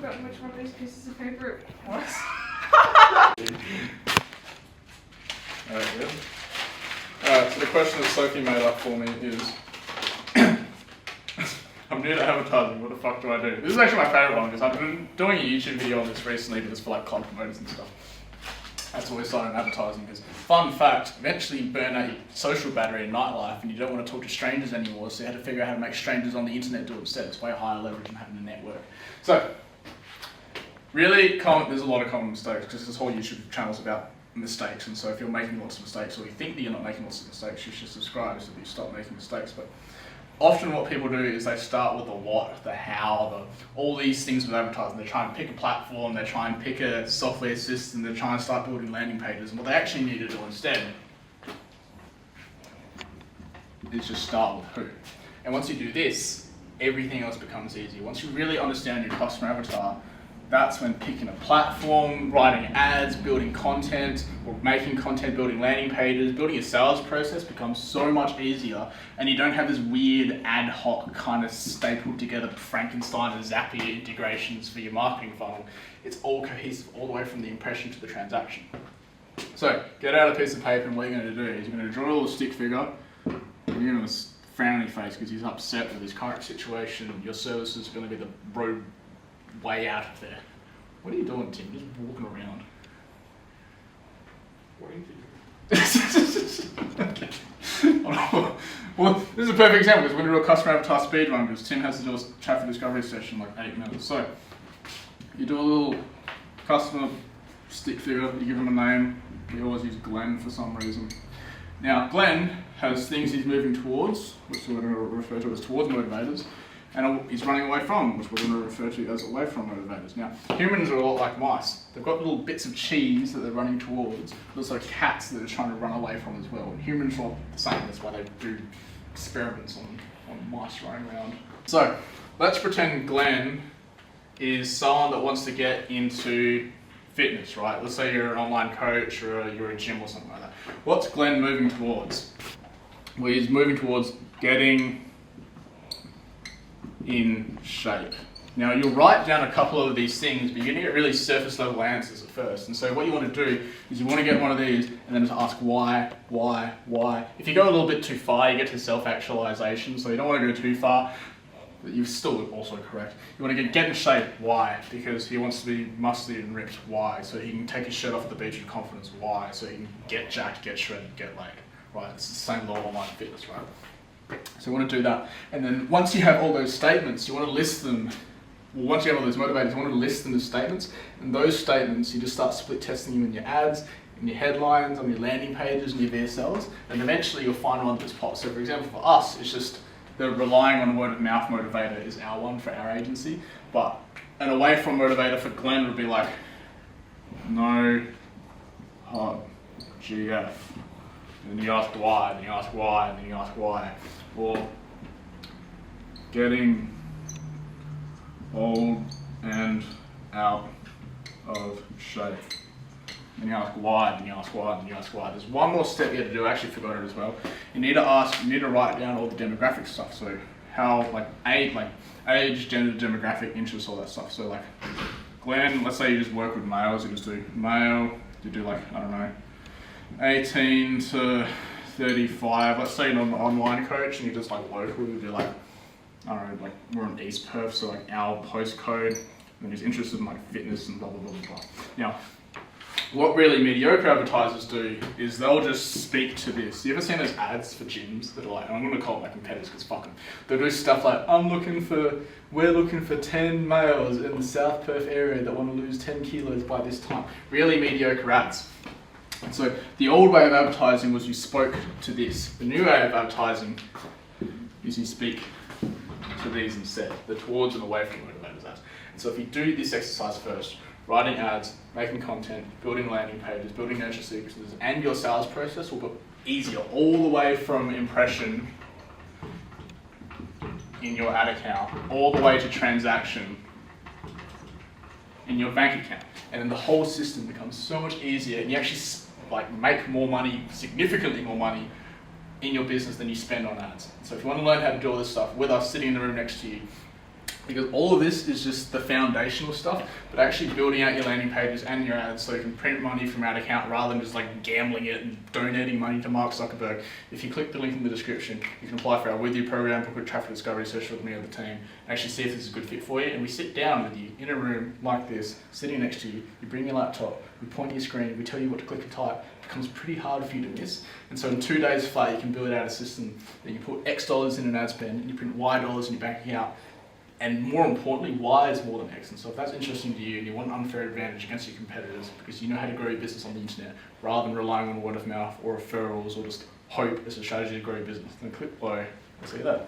forgotten which one of these pieces of paper it was. Alright, good. Alright, so the question that Sophie made up for me is, I'm new to advertising, what the fuck do I do? This is actually my favourite one because I've been doing a YouTube video on this recently, but it's for like content promoters and stuff. That's why we started advertising because, fun fact, eventually you burn out your social battery in nightlife and you don't want to talk to strangers anymore, so you had to figure out how to make strangers on the internet do it instead. It's way higher leverage than having a network. So, really common, there's a lot of common mistakes because this whole YouTube channel is about mistakes, and so if you're making lots of mistakes or you think that you're not making lots of mistakes, you should subscribe so that you stop making mistakes. But often what people do is they start with the what, the how, all these things with advertising. They try and pick a platform, they try and pick a software system, they try and start building landing pages, and what they actually need to do instead is just start with who. And once you do this, everything else becomes easy. Once you really understand your customer avatar, that's when picking a platform, writing ads, building content, or making content, building landing pages, building a sales process becomes so much easier, and you don't have this weird ad hoc kind of stapled together Frankenstein and Zapier integrations for your marketing funnel. It's all cohesive all the way from the impression to the transaction. So get out a piece of paper, and what you're going to do is you're going to draw a little stick figure. You're going to frown on your face because he's upset with his current situation. Your service is going to be the road way out of there. What are you doing, Tim? Just walking around. What are you doing? Well, this is a perfect example because we're going to do a customer avatar speed run because Tim has to do a traffic discovery session in like 8 minutes. So you do a little customer stick figure, you give him a name. We always use Glenn for some reason. Now, Glenn has things he's moving towards, which we're going to refer to as towards motivators, and he's running away from, which we're going to refer to as away from motivators. Now, humans are a lot like mice. They've got little bits of cheese that they're running towards, but also cats that they're trying to run away from as well. And humans are the same, that's why they do experiments on mice running around. So, let's pretend Glenn is someone that wants to get into fitness, right? Let's say you're an online coach or you're a gym or something like that. What's Glenn moving towards? Well, he's moving towards getting in shape. Now you'll write down a couple of these things, but you're going to get really surface level answers at first. And so what you want to do is you want to get one of these and then just ask why. If you go a little bit too far, you get to self-actualization, so you don't want to go too far, but you're still also correct. You want to get in shape, why? Because he wants to be muscly and ripped, why? So he can take his shirt off at the beach with confidence, why? So he can get jacked, get shredded, get laid, right? It's the same law of online fitness, right? So you want to do that. And then once you have all those statements, you want to list them. Well, once you have all those motivators, you want to list them as statements. And those statements, you just start split testing them in your ads, in your headlines, on your landing pages, and your VSLs. And eventually you'll find one that's pops. So for example, for us, it's just the relying on word of mouth motivator is our one for our agency. But an away from motivator for Glenn would be like, no hot GF. And then you ask why, and you ask why, and then you ask why. Or getting old and out of shape. And you ask why, and you ask why, and you ask why. There's one more step you have to do, I actually forgot it as well. You need to write down all the demographic stuff. So how, age, gender, demographic, interests, all that stuff. So like, Glenn, let's say you just work with males, you just do male, you do like, I don't know, 18 to 35. Let's say you're an online coach and you're just like local, you do like, I don't know, like we're in East Perth, so like our postcode, and he's interested in like fitness and blah, blah, blah, blah. Now, what really mediocre advertisers do is they'll just speak to this. You ever seen those ads for gyms that are like, and I'm going to call it my competitors because fuck them. They'll do stuff like, we're looking for 10 males in the South Perth area that want to lose 10 kilos by this time. Really mediocre ads. And so the old way of advertising was you spoke to this. The new way of advertising is you speak to these instead. The towards and away from motivators ads. And so if you do this exercise first, writing ads, making content, building landing pages, building nurture sequences, and your sales process will be easier all the way from impression in your ad account, all the way to transaction in your bank account. And then the whole system becomes so much easier, and you actually make more money, significantly more money in your business than you spend on ads. So if you want to learn how to do all this stuff with us sitting in the room next to you, Because all of this is just the foundational stuff, but actually building out your landing pages and your ads so you can print money from your ad account rather than just like gambling it and donating money to Mark Zuckerberg. If you click the link in the description, you can apply for our With You program, book a traffic discovery session with me or the team, actually see if this is a good fit for you. And we sit down with you in a room like this, sitting next to you, you bring your laptop, we point to your screen, we tell you what to click and type. It becomes pretty hard for you to miss. And so in 2 days flat, you can build out a system that you put X dollars in an ad spend and you print Y dollars in your bank account. And more importantly, Y is more than X. And so if that's interesting to you and you want an unfair advantage against your competitors because you know how to grow your business on the internet rather than relying on word of mouth or referrals or just hope as a strategy to grow your business, then click below. I'll see you there.